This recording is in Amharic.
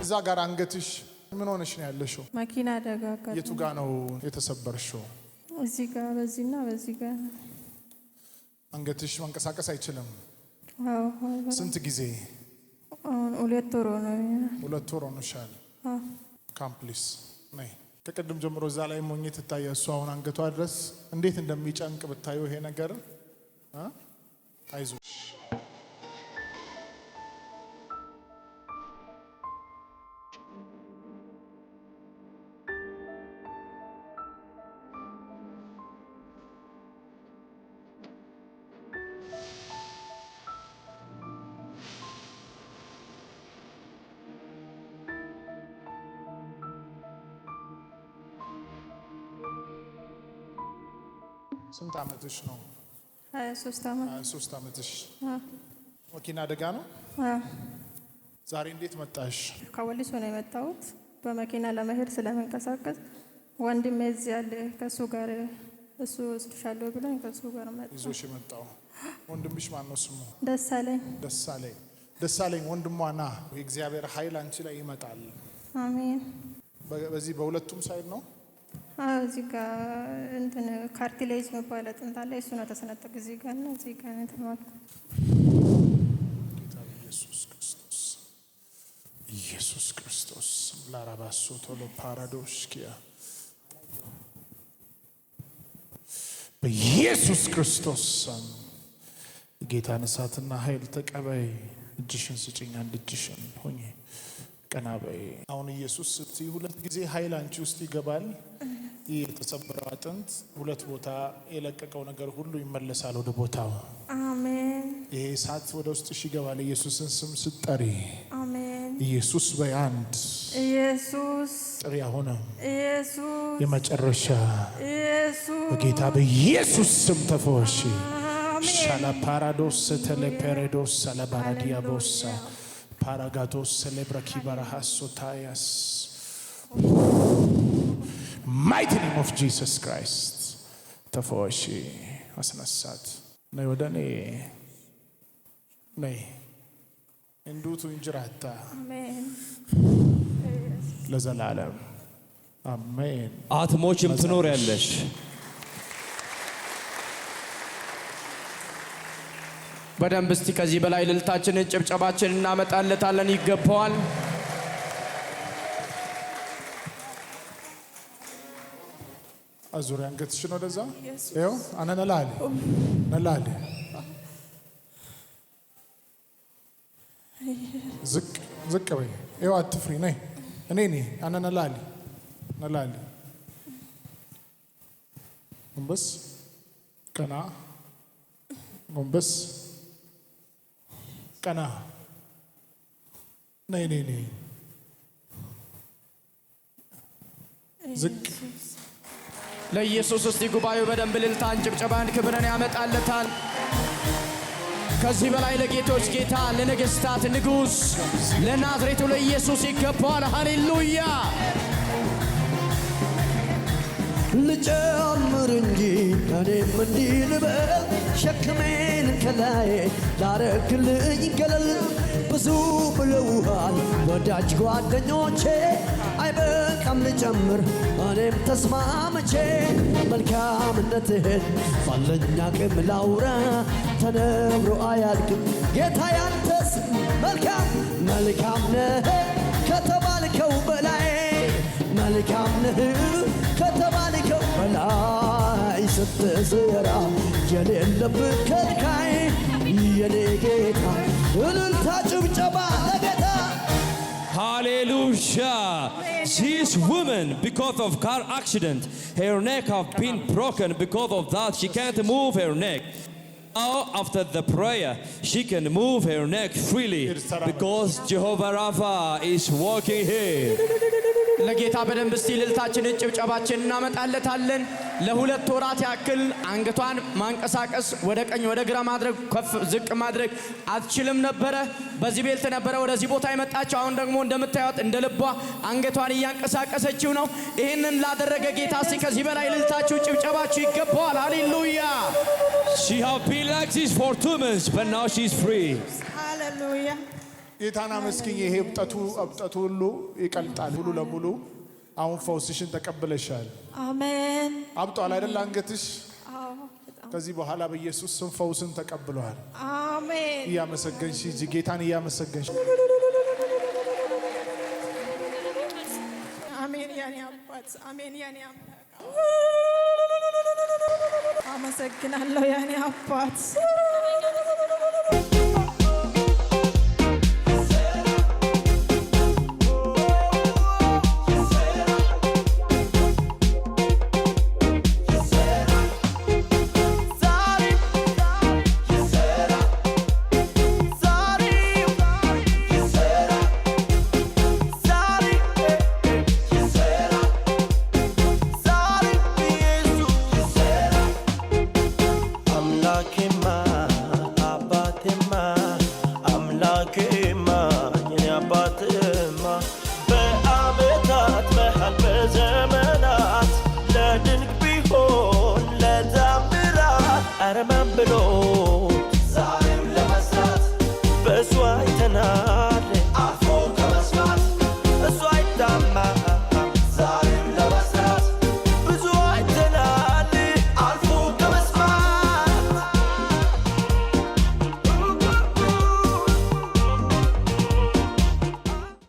እዛ ጋር አንገትሽ ምን ሆነሽ ነው ያለሽው? መኪና አደጋ አጋጥሞ። የቱ ጋር ነው የተሰበርሽው? እዚህ ጋር በዚህና በዚህ ጋር። አንገትሽ መንቀሳቀስ አይችልም? አዎ። ስንት ጊዜ? አሁን 2 ወር ነው። 2 ወር ሆኖሻል? አዎ። ካምፕሊስ ነይ። ከቀደም ጀምሮ እዛ ላይ ሞኝ ትታየ እሱ አሁን አንገቷ ድረስ እንዴት እንደሚጨንቅ ብታዩ ይሄ ነገር አይዞሽ። ስንት ዓመትሽ ነው? 23 ዓመት። 23 ዓመትሽ? መኪና አደጋ ነው? ዛሬ እንዴት መጣሽ? ከወሊሶ ነው የመጣሁት። በመኪና ለመሄድ ስለመንቀሳቀስ ወንድሜ እዚህ ያለ ከሱ ጋር እሱ ወስድሻለሁ ብሎኝ ከሱ ጋር መጣሁ። ይዞሽ የመጣው ወንድምሽ ማን ነው ስሙ? ደሳለኝ። ደሳለኝ። ደሳለኝ ወንድሟ ና። የእግዚአብሔር ኃይል አንቺ ላይ ይመጣል። አሜን። በዚህ በሁለቱም ሳይድ ነው? እዚህ ጋር እንትን ካርቲሌጅ መባል አጥንት አለ። እሱ ነው ተሰነጠቀ። እዚህ ጋር ነው እዚህ ጋር ነው ተማልኩ። ጌታ ኢየሱስ ክርስቶስ ኢየሱስ ክርስቶስ ላራባሶ ቶሎ ፓራዶስኪያ በኢየሱስ ክርስቶስ ጌታን እሳትና ኃይል ተቀበይ። እጅሽን ስጭኝ። አንድ እጅሽን ሆኜ ቀና በይ። አሁን ኢየሱስ ስትይ 2 ጊዜ ኃይል አንቺ ውስጥ ይገባል። ይህ የተሰበረው አጥንት 2 ቦታ የለቀቀው ነገር ሁሉ ይመለሳል ወደ ቦታው። አሜን። ይሄ እሳት ወደ ውስጥሽ ይገባል። ኢየሱስን ስም ስትጠሪ አሜን። ኢየሱስ በአንድ ኢየሱስ ጥሪ አሁን ኢየሱስ የመጨረሻ ኢየሱስ በጌታ በኢየሱስ ስም ተፈወሺ። ሻላ ፓራዶስ ተለፔሬዶስ ሰለባራዲያቦሳ ፓራጋቶስ ሴሌብራኪ ባራሃሶታያስ mighty name of Jesus Christ ተፈወሺ። አስነሳት። ነይ ወደ እኔ ነይ። እንዱቱ እንጅራታ አሜን። ለዘላለም አሜን። አትሞችም፣ ትኖሪያለሽ። በደንብ እስቲ ከዚህ በላይ ልልታችንን ጭብጨባችንን እናመጣለታለን። ይገባዋል። አዙሪያ አንገትሽን ወደዛ ይኸው አነነላል ነላል ዝቅ ዝቅ በይ። ይኸው አትፍሪ። ነይ እኔ አነነላል ነላል ጎንበስ ቀና ጎንበስ ቀና ነይ ዝቅ ለኢየሱስ እስቲ ጉባኤው በደንብ ልልታን ጭብጨባን ክብርን ያመጣለታል። ከዚህ በላይ ለጌቶች ጌታ ለነገስታት ንጉስ ለናዝሬቱ ለኢየሱስ ይገባዋል። ሃሌሉያ። ልጨምር እንጂ እኔም እንዲህ ልበል፣ ሸክሜን ከላይ ላረግልኝ ገለል። ብዙ ብለውሃል ወዳጅ ጓደኞቼ፣ አይበቃም ልጨምር እኔም ተስማምቼ። መልካምነትህን ባለኝ አቅም ላውራ፣ ተነግሮ አያልቅም ጌታ ያንተስ መልካም ነህ ከተባልከው በላይ፣ መልካም ነህ ከተባልከው በላይ። ስትሰራ የሌለብህ ከልካይ የኔ ጌታ። እልልታ ጭብጨባ ለጌታ። Hallelujah. This woman, because of car accident, her neck have been broken. Because of that, she can't move her neck. Now, after the prayer, she can move her neck freely because Jehovah Rapha is working here. ለጌታ በደንብ እስቲ ልልታችንን ጭብጨባችንን እናመጣለታለን። ለ2 ወራት ያክል አንገቷን ማንቀሳቀስ ወደ ቀኝ ወደ ግራ ማድረግ ከፍ ዝቅ ማድረግ አትችልም ነበረ። በዚህ ቤልት ነበረ ወደዚህ ቦታ የመጣችው። አሁን ደግሞ እንደምታዩት እንደ ልቧ አንገቷን እያንቀሳቀሰችው ነው። ይህንን ላደረገ ጌታ እስቲ ከዚህ በላይ ልልታችሁ ጭብጨባችሁ ይገባዋል። ሃሌሉያ። She have been like this for 2 months, but now she's free. ሃሌሉያ። ጌታን አመስግኝ። ይሄ እብጠቱ ሁሉ ይቀልጣል ሙሉ ለሙሉ። አሁን ፈውስሽን ተቀብለሻል። አሜን። አብጧል አይደል አንገትሽ? አዎ። ከዚህ በኋላ በኢየሱስ ስም ፈውስን ተቀብለዋል። አሜን። እያመሰገንሽ ሂጂ፣ ጌታን እያመሰገንሽ። አሜን የኔ አባት፣ አሜን የኔ አምላክ። አመሰግናለሁ የኔ አባት።